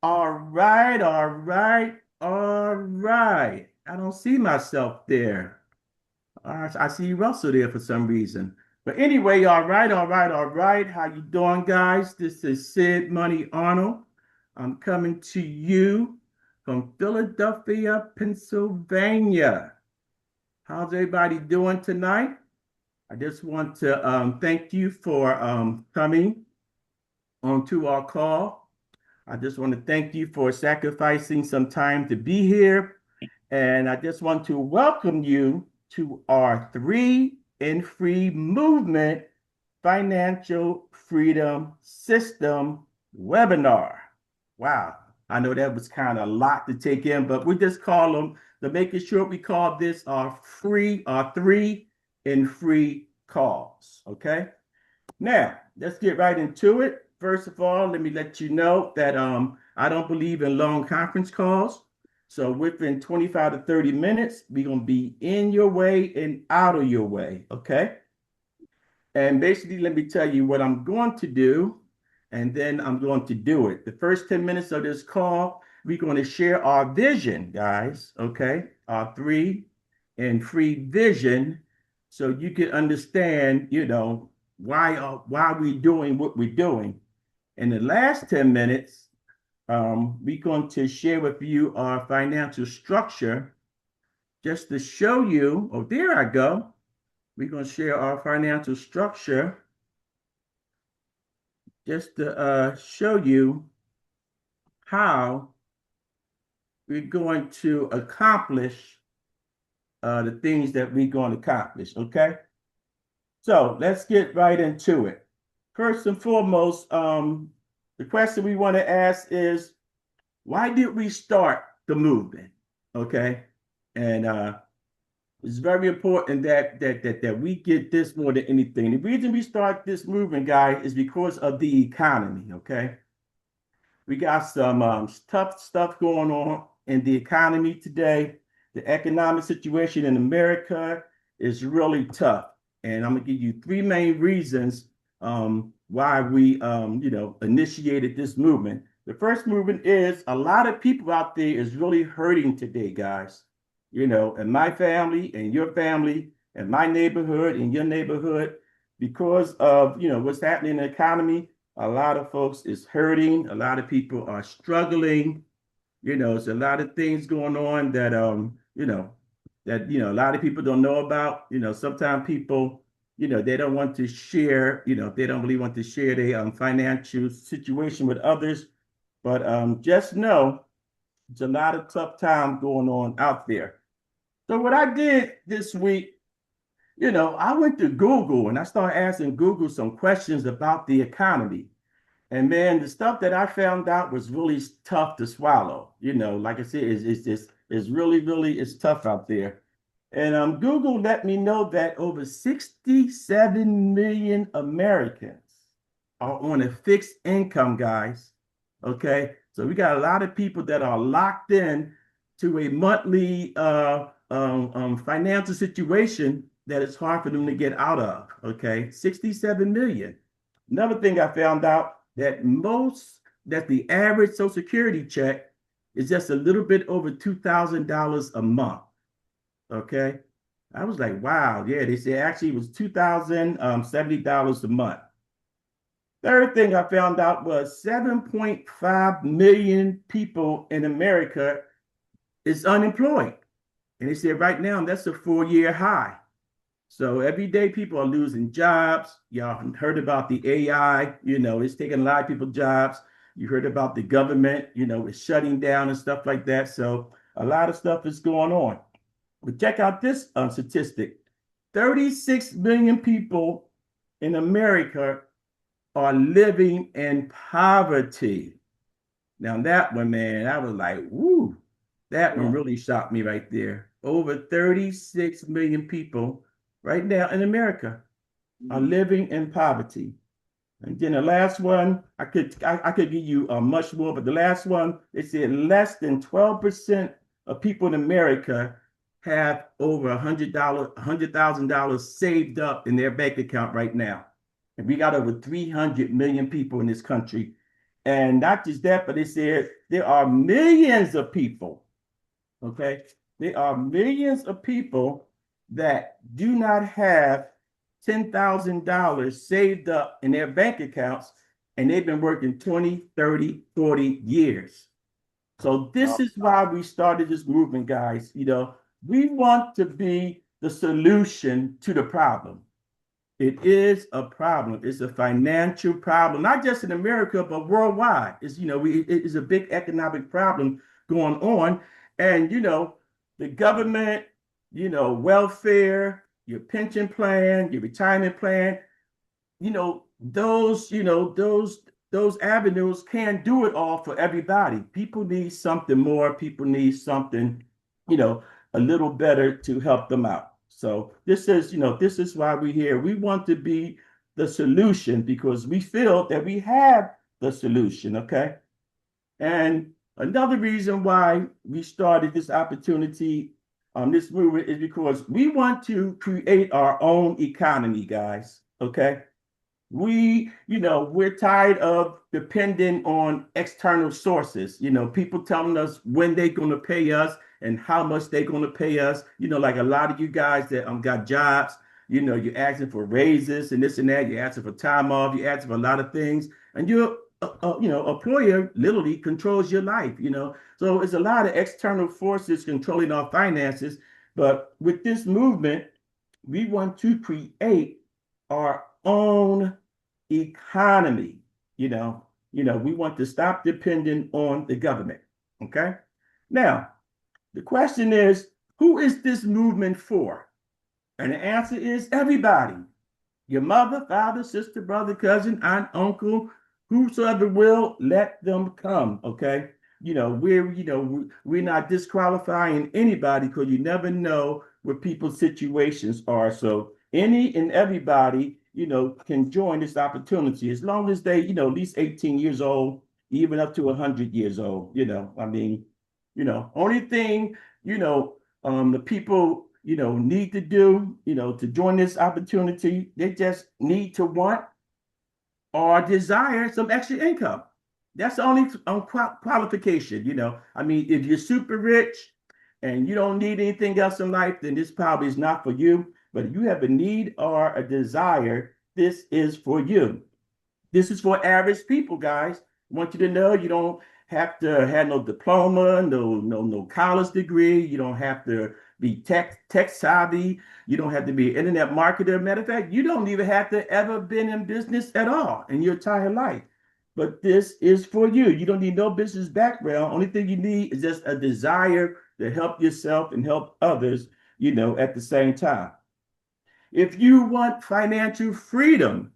All right, all right, all right. I don't see myself there. I see Russell there for some reason. But anyway, all right, all right, all right. How you doing, guys? This is Sid Money Arnold. I'm coming to you from Philadelphia, Pennsylvania. How's everybody doing tonight? I just want to thank you for coming onto our call. I just want to thank you for sacrificing some time to be here. And I just want to welcome you to our Three in Free Movement Financial Freedom System webinar. Wow. I know that was kind of a lot to take in, but we just call them to make it short. We call this our three in free calls. Okay. Now, let's get right into it. First of all, let me let you know that I don't believe in long conference calls. So within 25 to 30 minutes, we're going to be in your way and out of your way. Okay. And basically, let me tell you what I'm going to do, and then I'm going to do it. The first 10 minutes of this call, we're going to share our vision, guys. Okay. Our three and free vision, so you can understand, why we're doing what we're doing. In the last 10 minutes, we're going to share with you our financial structure just to show you. Oh, there I go. We're going to share our financial structure just to show you how we're going to accomplish the things that we're going to accomplish. Okay. So let's get right into it. First and foremost, the question we want to ask is, why did we start the movement? Okay. And it's very important that we get this more than anything. The reason we start this movement, guys, is because of the economy. Okay. We got some tough stuff going on in the economy today. The economic situation in America is really tough. And I'm going to give you three main reasons why we, initiated this movement. The first movement is a lot of people out there is really hurting today, guys. In my family and your family, and my neighborhood and your neighborhood, because of, what's happening in the economy. A lot of folks is hurting. A lot of people are struggling. It's a lot of things going on that a lot of people don't know about. Sometimes people, they don't want to share. They don't really want to share their financial situation with others. But just know it's a lot of tough times going on out there. So what I did this week, I went to Google and I started asking Google some questions about the economy. And man, the stuff that I found out was really tough to swallow. Like I said, it's really, really, it's tough out there. And Google let me know that over 67 million Americans are on a fixed income, guys. Okay. So we got a lot of people that are locked in to a monthly financial situation that it's hard for them to get out of. Okay. 67 million. Another thing I found out that the average Social Security check is just a little bit over $2,000 a month. Okay. I was like, wow, yeah, they said actually it was $2,070 a month. Third thing I found out was 7.5 million people in America is unemployed. And they said right now that's a 4-year high. So every day people are losing jobs. Y'all heard about the AI, it's taking a lot of people's jobs. You heard about the government, it's shutting down and stuff like that. So a lot of stuff is going on. But check out this statistic. 36 million people in America are living in poverty. Now that one, man, I was like, woo, that one really shocked me right there. Over 36 million people right now in America are living in poverty. And then the last one, I could give you much more, but the last one, it said less than 12% of people in America have over $100,000 saved up in their bank account right now. And we got over 300 million people in this country. And not just that, but they said there are millions of people, okay? There are millions of people that do not have $10,000 saved up in their bank accounts, and they've been working 20, 30, 40 years. So this is why we started this movement, guys. We want to be the solution to the problem. It is a problem. It's a financial problem, not just in America, but worldwide. It is a big economic problem going on. And, the government, welfare, your pension plan, your retirement plan, those avenues can't do it all for everybody. People need something more. People need something, a little better to help them out. So this is why we're here. We want to be the solution because we feel that we have the solution, okay? And another reason why we started this opportunity, this movement, is because we want to create our own economy, guys, okay? We're tired of depending on external sources, people telling us when they're going to pay us and how much they're going to pay us. Like a lot of you guys that got jobs, you're asking for raises and this and that. You're asking for time off. You're asking for a lot of things. And your employer literally controls your life, So it's a lot of external forces controlling our finances. But with this movement, we want to create our own economy. We want to stop depending on the government. Okay. Now, the question is, who is this movement for? And the answer is everybody. Your mother, father, sister, brother, cousin, aunt, uncle, whosoever will, let them come. Okay. We're not disqualifying anybody because you never know what people's situations are. So any and everybody, can join this opportunity as long as they, at least 18 years old, even up to 100 years old. Only thing, the people, need to do, to join this opportunity, they just need to want or desire some extra income. That's the only qualification. If you're super rich and you don't need anything else in life, then this probably is not for you. But if you have a need or a desire, this is for you. This is for average people, guys. I want you to know you don't have to have no diploma, no college degree. You don't have to be tech savvy. You don't have to be an internet marketer. Matter of fact, you don't even have to ever been in business at all in your entire life. But this is for you. You don't need no business background. Only thing you need is just a desire to help yourself and help others, at the same time. If you want financial freedom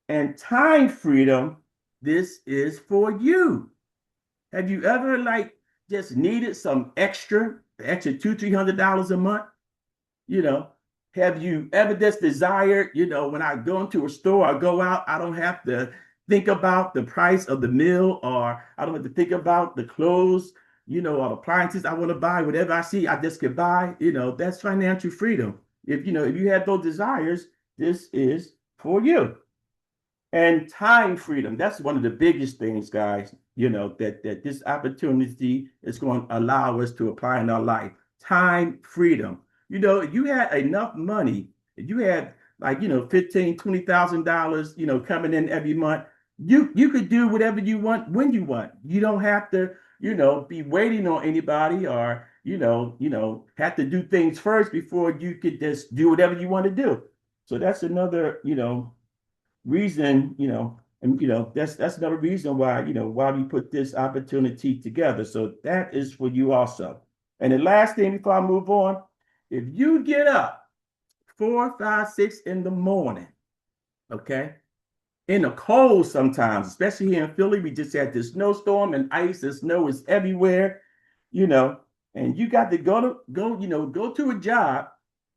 and time freedom, this is for you. Have you ever just needed some extra $200-300 a month? Have you ever just desired, when I go into a store, I go out, I don't have to think about the price of the meal, or I don't have to think about the clothes, or appliances I want to buy. Whatever I see, I just could buy. That's financial freedom. If you have those desires, this is for you. And time freedom, that's one of the biggest things, guys, that this opportunity is going to allow us to apply in our life. Time freedom. If you had enough money, if you had $15,000, $20,000, coming in every month, you could do whatever you want when you want. You don't have to, be waiting on anybody or, have to do things first before you could just do whatever you want to do. So that's another, reason, and that's another reason why, why we put this opportunity together. So that is for you also. And the last thing before I move on, if you get up 4, 5, 6 in the morning, okay, in the cold sometimes, especially here in Philly, we just had this snowstorm and ice and snow is everywhere, and you got to go to a job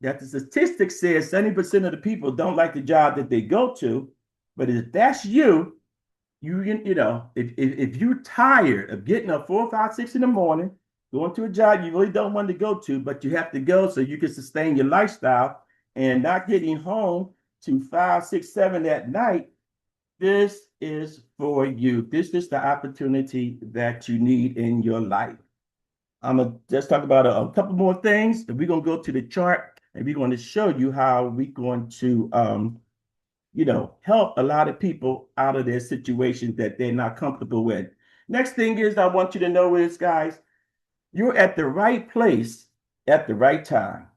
that the statistics says 70% of the people don't like the job that they go to. But if that's you, if you're tired of getting up 4, 5, 6 in the morning, going to a job you really don't want to go to, but you have to go so you can sustain your lifestyle, and not getting home to 5, 6, 7 at night, This is for you. This is the opportunity that you need in your life. I'm gonna just talk about a couple more things, and we're gonna go to the chart, and we're going to show you how we're going to, help a lot of people out of their situations that they're not comfortable with. Next thing is I want you to know is, guys, you're at the right place at the right time.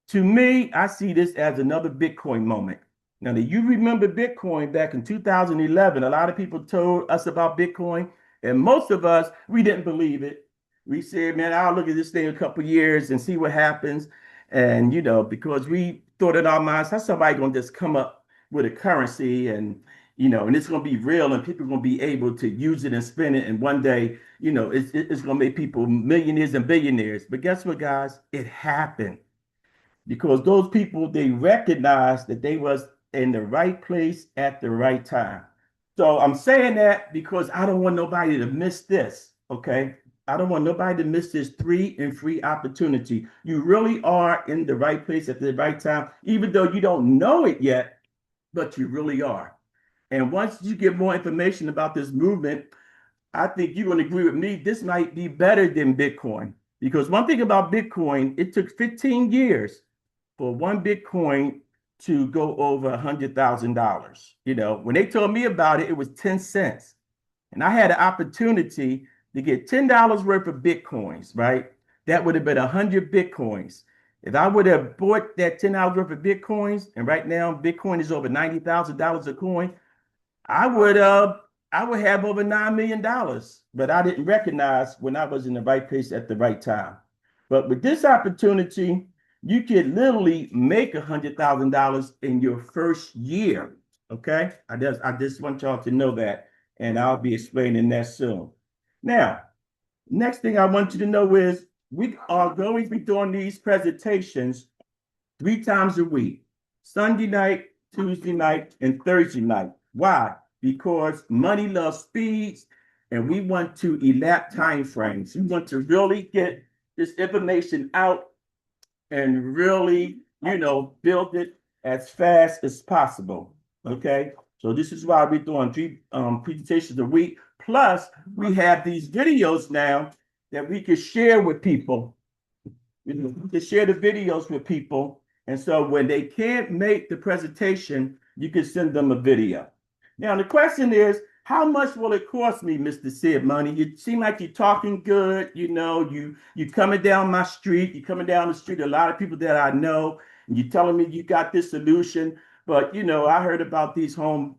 To me, I see this as another Bitcoin moment. Now, do you remember Bitcoin back in 2011? A lot of people told us about Bitcoin, and most of us, we didn't believe it. We said, man, I'll look at this thing a couple years and see what happens. And, because we thought in our minds, how's somebody going to just come up with a currency and, and it's going to be real and people are going to be able to use it and spend it. And one day, it's going to make people millionaires and billionaires. But guess what, guys? It happened because those people, they recognized that they was in the right place at the right time. So I'm saying that because I don't want nobody to miss this. Okay, I don't want nobody to miss this 3 and free opportunity. You really are in the right place at the right time, even though you don't know it yet, but you really are. And once you get more information about this movement, I think you're going to agree with me. This might be better than Bitcoin because one thing about Bitcoin, it took 15 years for one Bitcoin to go over $100,000. When they told me about it, it was 10 cents. And I had an opportunity to get $10 worth of Bitcoins, right? That would have been 100 Bitcoins. If I would have bought that $10 worth of Bitcoins, and right now Bitcoin is over $90,000 a coin, I would have over $9 million. But I didn't recognize when I was in the right place at the right time. But with this opportunity, you could literally make $100,000 in your first year. Okay, I just want y'all to know that, and I'll be explaining that soon. Now, next thing I want you to know is we are going to be doing these presentations 3 times a week: Sunday night, Tuesday night, and Thursday night. Why? Because money loves speeds, and we want to elapse time frames. We want to really get this information out and really, build it as fast as possible. Okay. So this is why we're doing 3 presentations a week. Plus, we have these videos now that we can share with people. We can share the videos with people. And so when they can't make the presentation, you can send them a video. Now, the question is, how much will it cost me, Mr. Sid Money? You seem like you're talking good. You coming down my street. You're coming down the street. A lot of people that I know, and you're telling me you got this solution. But I heard about these home,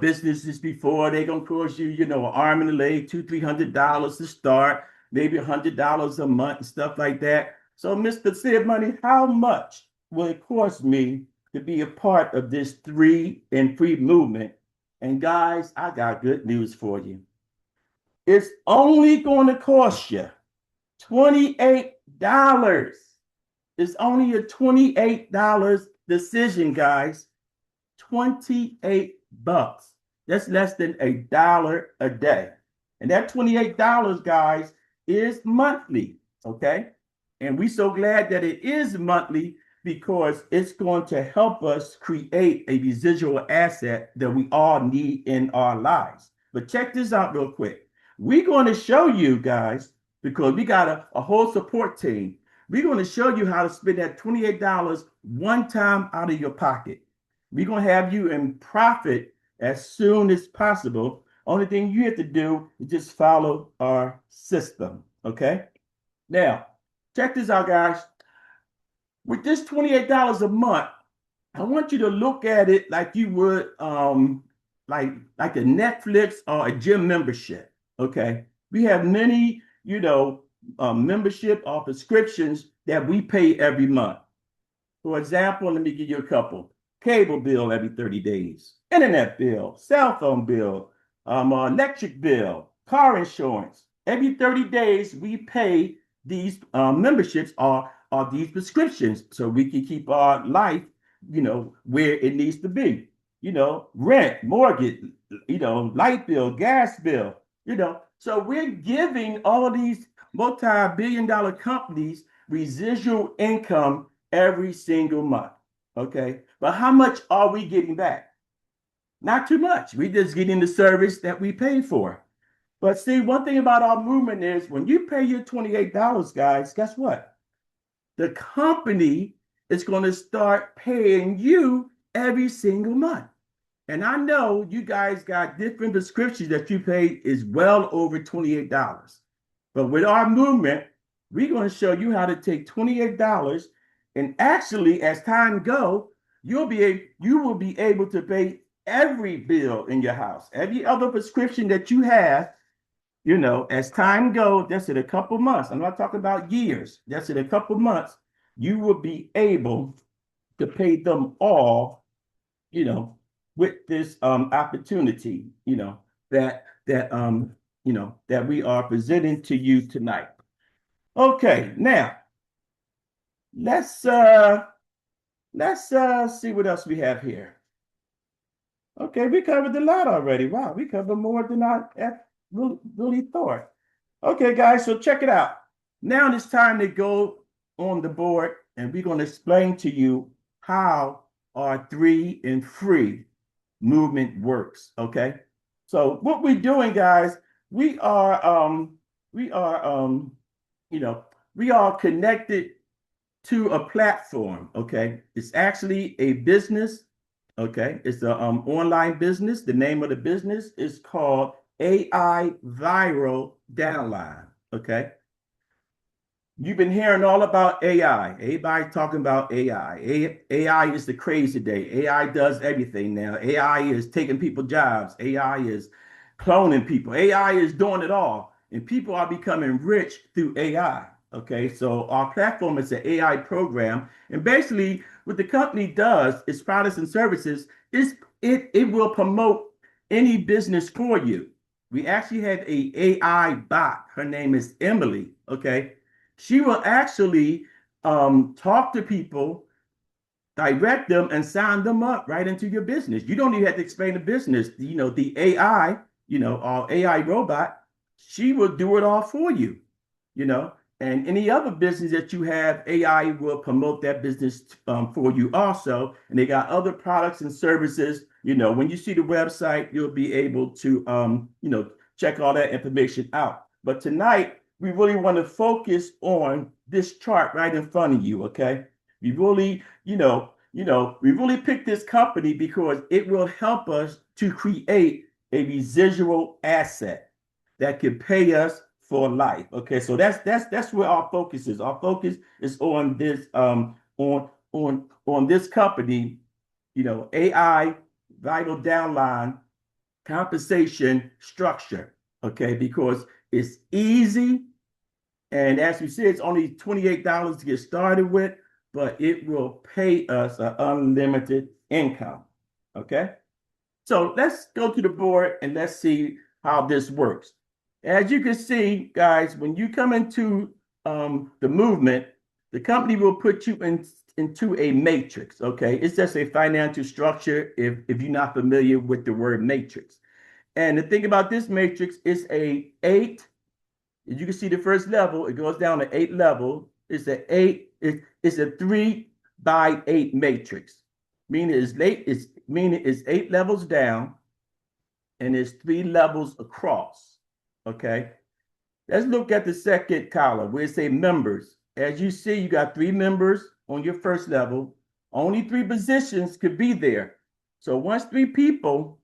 businesses before. They're gonna cost you, an arm and a leg, $200-300 to start, maybe $100 a month and stuff like that. So, Mr. Sid Money, how much will it cost me to be a part of this 3 and free movement? And guys, I got good news for you. It's only going to cost you $28. It's only a $28 decision, guys. 28 bucks. That's less than $1 a day. And that $28, guys, is monthly. Okay. And we're so glad that it is monthly because it's going to help us create a residual asset that we all need in our lives. But check this out real quick. We're going to show you guys, because we got a whole support team. We're going to show you how to spend that $28 one time out of your pocket. We're going to have you in profit as soon as possible. Only thing you have to do is just follow our system. Okay. Now, check this out, guys. With this $28 a month, I want you to look at it like you would like a Netflix or a gym membership. Okay. We have many, membership or prescriptions that we pay every month. For example, let me give you a couple. Cable bill every 30 days, internet bill, cell phone bill, electric bill, car insurance. Every 30 days, we pay these memberships or these prescriptions so we can keep our life, where it needs to be. Rent, mortgage, light bill, gas bill, So we're giving all of these multi-billion-dollar companies residual income every single month. Okay. But how much are we getting back? Not too much. We just getting the service that we pay for. But see, one thing about our movement is when you pay your $28, guys, guess what? The company is going to start paying you every single month. And I know you guys got different prescriptions that you pay is well over $28. But with our movement, we're going to show you how to take $28 and actually, as time go, you will be able to pay every bill in your house, every other prescription that you have. As time goes, that's in a couple months. I'm not talking about years. That's in a couple months. You will be able to pay them all, with this opportunity, that we are presenting to you tonight. Okay, now let's see what else we have here. Okay, we covered a lot already. Wow, we covered more than I really thought. Okay, guys, so check it out. Now it's time to go on the board, and we're going to explain to you how our 3 and free movement works. Okay, so what we're doing, guys, we are connected to a platform. Okay, it's actually a business. Okay, it's an online business. The name of the business is called AI Viral Downline. Okay, you've been hearing all about AI. Everybody's talking about AI. AI is the crazy day. AI does everything now. AI is taking people's jobs. AI is cloning people. AI is doing it all. And people are becoming rich through AI. Okay, so our platform is an AI program. And basically, what the company does, its products and services, it will promote any business for you. We actually have a AI bot. Her name is Emily. Okay, she will actually talk to people, direct them, and sign them up right into your business. You don't even have to explain the business. The AI, our AI robot, she will do it all for you. And any other business that you have, AI will promote that business for you also. And they got other products and services. When you see the website, you'll be able to, check all that information out. But tonight, we really want to focus on this chart right in front of you. Okay, we really, we really picked this company because it will help us to create a residual asset that can pay us for life. Okay, so that's where our focus is. Our focus is on this on this company, AI Viral Downline compensation structure. Okay, because it's easy, and as we said, it's only $28 to get started with, but it will pay us an unlimited income. Okay, so let's go to the board and let's see how this works. As you can see, guys, when you come into the movement, the company will put you into a matrix. Okay, it's just a financial structure if you're not familiar with the word matrix. And the thing about this matrix is a 8. As you can see, the first level, it goes down to 8 level. It's a 8. It's a 3x8 matrix, meaning it's 8 levels down, and it's 3 levels across. Okay, let's look at the second column where it say members. As you see, you got 3 members on your first level. Only 3 positions could be there. So once 3 people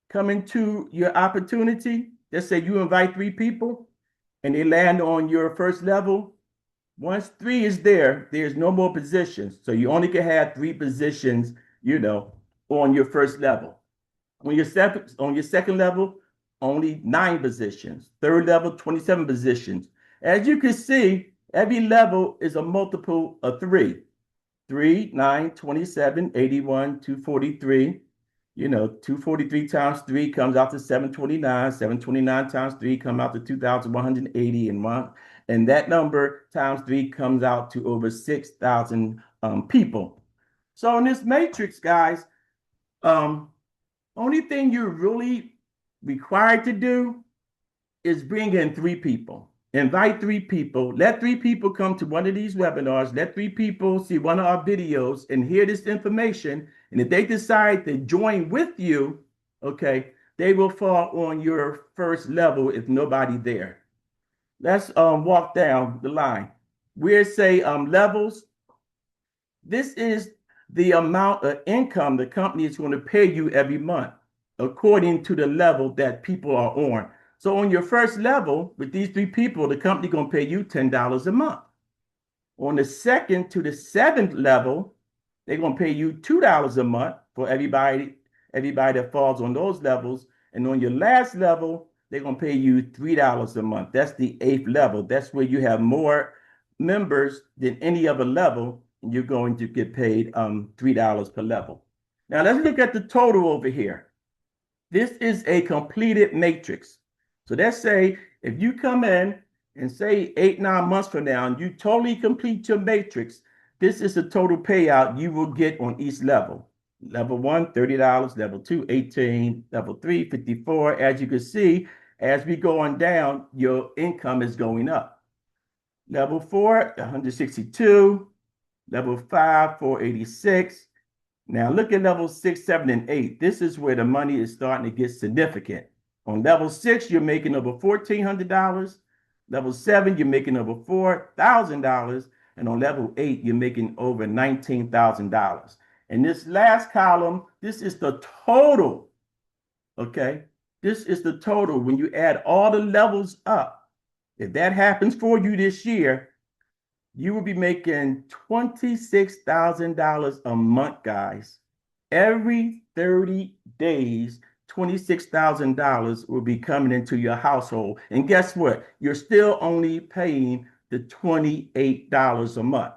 come into your opportunity, let's say you invite 3 people and they land on your first level. Once 3 is there, there's no more positions. So you only can have 3 positions, on your first level. On your second level, only 9 positions. Third level, 27 positions. As you can see, every level is a multiple of 3. 3, 9, 27, 81, 243. 243 times 3 comes out to 729. 729 times 3 comes out to 2,180 in month. And that number times 3 comes out to over 6,000 people. So in this matrix, guys, only thing you're really required to do is bring in 3 people. Invite 3 people. Let 3 people come to one of these webinars. Let 3 people see one of our videos and hear this information. And if they decide to join with you, okay, they will fall on your first level if nobody there. Let's walk down the line. We'll say levels. This is the amount of income the company is going to pay you every month according to the level that people are on. So on your first level with these three people, the company going to pay you $10 a month. On the second to the seventh level, they're going to pay you $2 a month for everybody that falls on those levels. And on your last level, they're going to pay you $3 a month. That's the eighth level. That's where you have more members than any other level, and you're going to get paid $3 per level. Now let's look at the total over here. This is a completed matrix. So let's say if you come in and say 8-9 months from now and you totally complete your matrix, this is the total payout you will get on each level. Level 1, $30, level 2, 18, level 3, 54. As you can see, as we go on down, your income is going up. Level 4, 162, level 5, 486. Now look at level 6, 7, and 8. This is where the money is starting to get significant. On level 6, you're making over $1,400. Level 7, you're making over $4,000. And on level 8, you're making over $19,000. And this last column, this is the total, okay? This is the total. When you add all the levels up, if that happens for you this year, you will be making $26,000 a month, guys. Every 30 days, $26,000 will be coming into your household. And guess what? You're still only paying the $28 a month.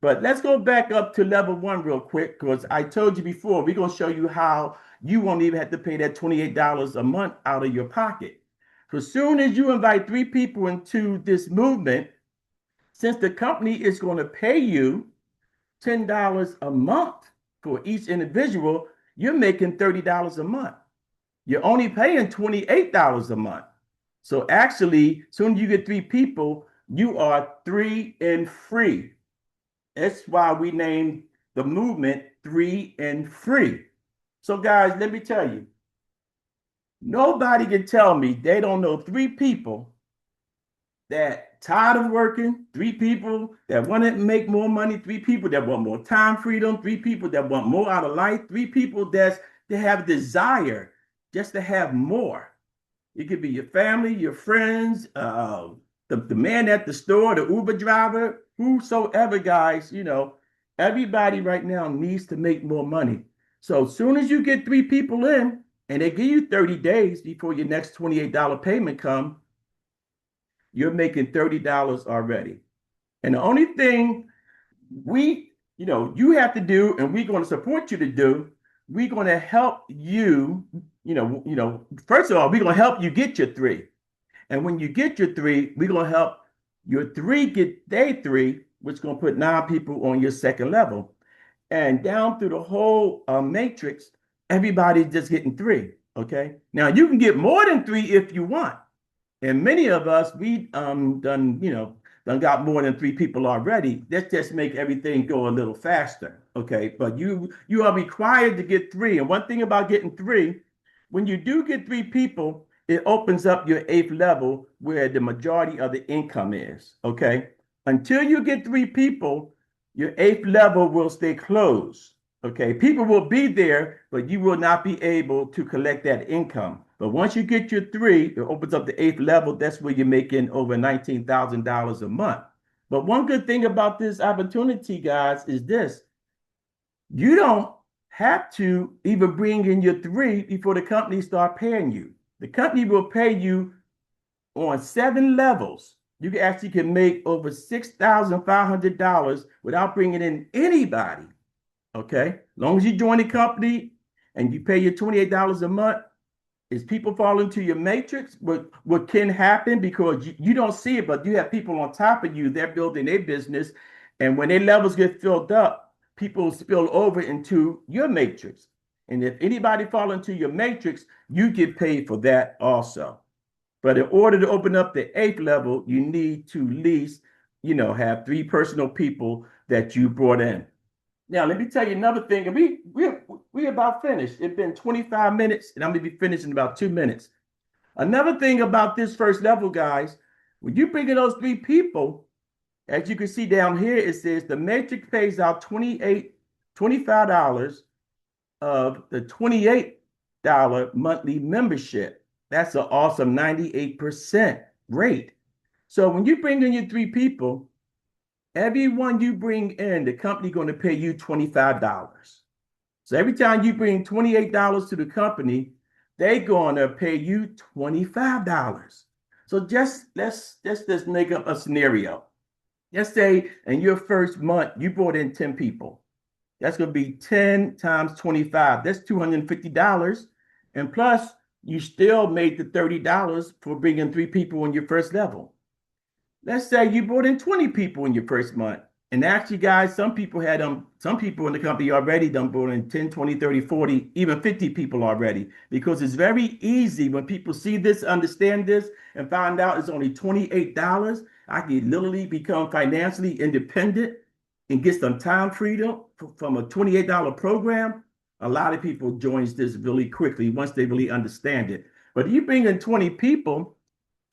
But let's go back up to level 1 real quick, because I told you before, we're going to show you how you won't even have to pay that $28 a month out of your pocket. So as soon as you invite 3 people into this movement, since the company is going to pay you $10 a month for each individual, you're making $30 a month. You're only paying $28 a month. So actually, as soon as you get 3 people, you are 3 and free. That's why we named the movement 3 and Free. So guys, let me tell you, nobody can tell me they don't know 3 people that tired of working, 3 people that want to make more money, 3 people that want more time freedom, 3 people that want more out of life, 3 people that have desire just to have more. It could be your family, your friends, the man at the store, the Uber driver, whosoever, guys, everybody right now needs to make more money. So as soon as you get 3 people in and they give you 30 days before your next $28 payment come, you're making $30 already. And the only thing you have to do, and we're going to support you to do, we're going to help you, first of all, we're going to help you get your 3. And when you get your 3, we're going to help your 3 get their 3, which is going to put 9 people on your second level. And down through the whole matrix, everybody's just getting 3, okay? Now, you can get more than 3 if you want. And many of us, we done got more than 3 people already. Let's just make everything go a little faster, okay? But you are required to get 3. And one thing about getting 3, when you do get 3 people, it opens up your 8th level where the majority of the income is, okay? Until you get 3 people, your 8th level will stay closed, okay? People will be there, but you will not be able to collect that income. But once you get your 3, it opens up the 8th level. That's where you're making over $19,000 a month. But one good thing about this opportunity, guys, is this. You don't have to even bring in your 3 before the company start paying you. The company will pay you on 7 levels. You actually can make over $6,500 without bringing in anybody, okay? As long as you join the company and you pay your $28 a month, is people fall into your matrix, what can happen, because you don't see it, but you have people on top of you, they're building their business. And when their levels get filled up, people spill over into your matrix. And if anybody fall into your matrix, you get paid for that also. But in order to open up the 8th level, you need to at least, have 3 personal people that you brought in. Now, let me tell you another thing. And we about finished. It's been 25 minutes, and I'm gonna be finished in about 2 minutes. Another thing about this first level, guys, when you bring in those three people, as you can see down here, it says the matrix pays out $25 of the $28 monthly membership. That's an awesome 98% rate. So when you bring in your three people, everyone you bring in, the company going to pay you $25. So every time you bring $28 to the company, they're going to pay you $25. So let's make up a scenario. Let's say in your first month, you brought in 10 people. That's going to be 10 times 25. That's $250. And plus, you still made the $30 for bringing three people in your first level. Let's say you brought in 20 people in your first month. And actually, guys, some people in the company already done brought in 10, 20, 30, 40, even 50 people already. Because it's very easy when people see this, understand this, and find out it's only $28. I can literally become financially independent and get some time freedom from a $28 program. A lot of people joins this really quickly once they really understand it. But if you bring in 20 people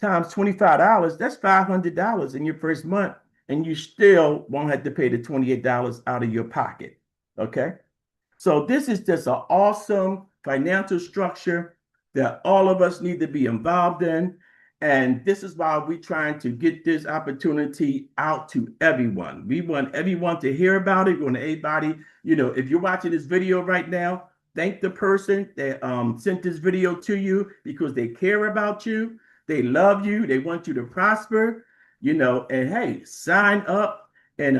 times $25, that's $500 in your first month, and you still won't have to pay the $28 out of your pocket. Okay. So this is just an awesome financial structure that all of us need to be involved in. And this is why we're trying to get this opportunity out to everyone. We want everyone to hear about it. We want everybody, if you're watching this video right now, thank the person that sent this video to you because they care about you. They love you. They want you to prosper, and hey, sign up and,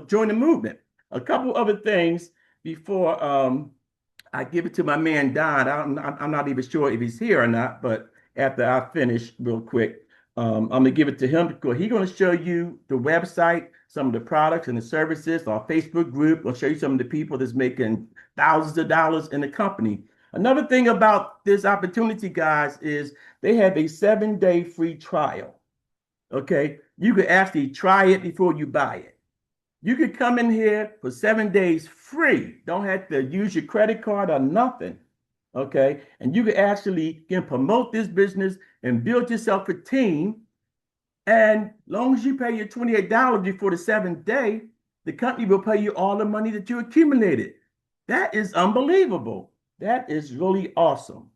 join the movement. A couple other things before I give it to my man Don. I'm not even sure if he's here or not, but after I finish real quick, I'm gonna give it to him because he's gonna show you the website, some of the products and the services, our Facebook group. I'll show you some of the people that's making thousands of dollars in the company. Another thing about this opportunity, guys, is they have a 7-day free trial. Okay, you could actually try it before you buy it. You could come in here for 7 days free. Don't have to use your credit card or nothing. Okay. And you can actually promote this business and build yourself a team. And long as you pay your $28 before the 7th day, the company will pay you all the money that you accumulated. That is unbelievable. That is really awesome.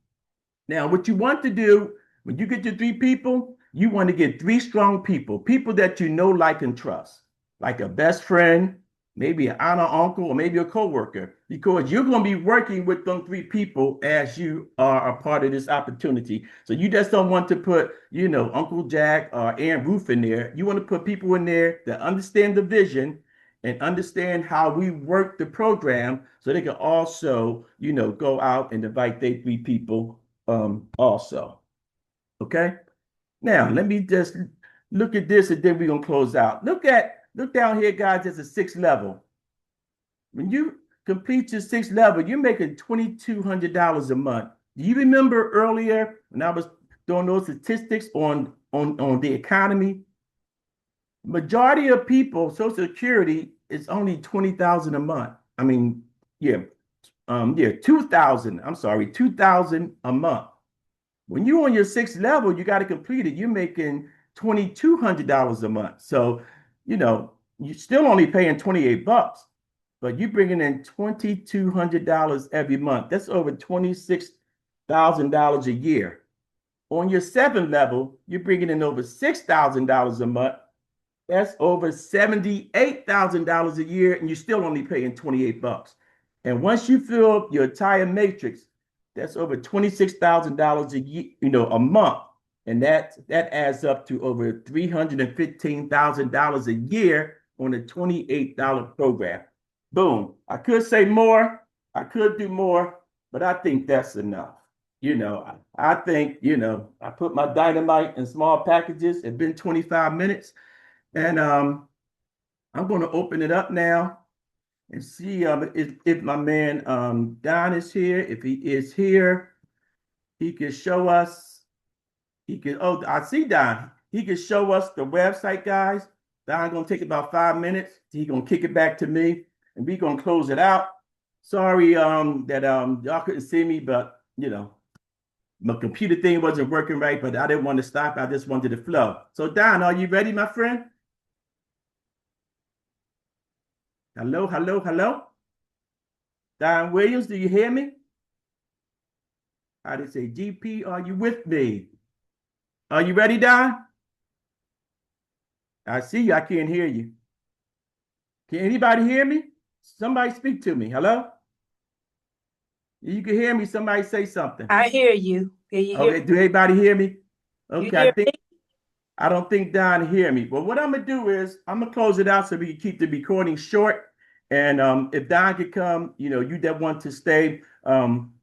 Now, what you want to do when you get your three people, you want to get three strong people, people that you know, like, and trust, like a best friend, maybe an aunt or uncle, or maybe a coworker, because you're going to be working with them three people as you are a part of this opportunity. So you just don't want to put, Uncle Jack or Aunt Ruth in there. You want to put people in there that understand the vision and understand how we work the program so they can also, go out and invite their three people also. Okay. Now, let me just look at this and then we're going to close out. Look down here, guys, there's a 6th level. When you complete your 6th level, you're making $2,200 a month. Do you remember earlier when I was doing those statistics on the economy? Majority of people, Social Security is only $20,000 a month. I mean, 2,000. I'm sorry, 2,000 a month. When you're on your 6th level, you got to complete it. You're making $2,200 a month. So, you're still only paying $28, but you're bringing in $2,200 every month. That's over $26,000 a year. On your 7th level, you're bringing in over $6,000 a month. That's over $78,000 a year, and you're still only paying $28. And once you fill your entire matrix, that's over $26,000 a year, a month. And that adds up to over $315,000 a year on a $28 program. Boom. I could say more. I could do more, but I think that's enough. I think, I put my dynamite in small packages. It's been 25 minutes. And I'm going to open it up now and see if my man Don is here. If he is here, he can show us. I see Don. He can show us the website, guys. Don's going to take about 5 minutes. He's going to kick it back to me. and we're gonna close it out. Sorry that y'all couldn't see me, but you know, my computer thing wasn't working right, but I didn't want to stop. I just wanted to flow. So Don, are you ready, my friend? Hello, hello, hello. Don Williams, do you hear me? I did say, GP, are you with me? Are you ready, Don? I see you. I can't hear you. Can anybody hear me? Somebody speak to me. Hello? You can hear me. Somebody say something. I hear you. Can you hear Okay, do anybody hear me? you Okay, hear me? I don't think Don hear me. But what I'm gonna do is I'm gonna close it out so we can keep the recording short. And if Don could come, you know, you that want to stay, um,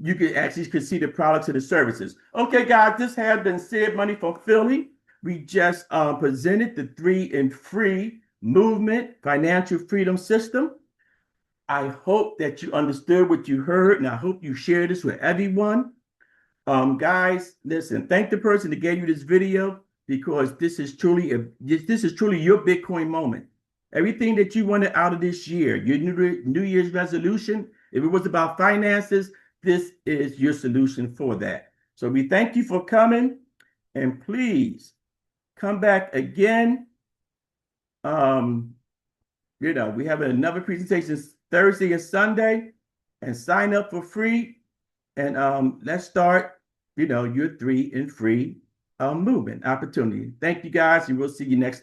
you could see the products and the services. Okay, guys, this has been Sid Money from Philly. We just presented the 3 and Free Movement Financial Freedom System. I hope that you understood what you heard, and I hope you share this with everyone. Guys, listen, thank the person that gave you this video, because this is truly your Bitcoin moment. Everything that you wanted out of this year, your New Year's resolution, if it was about finances, this is your solution for that. So we thank you for coming, and please come back again. You know, we have another presentation Thursday and Sunday, and sign up for free. And let's start, you know, your 3 and Free movement opportunity. Thank you, guys, and we'll see you next time.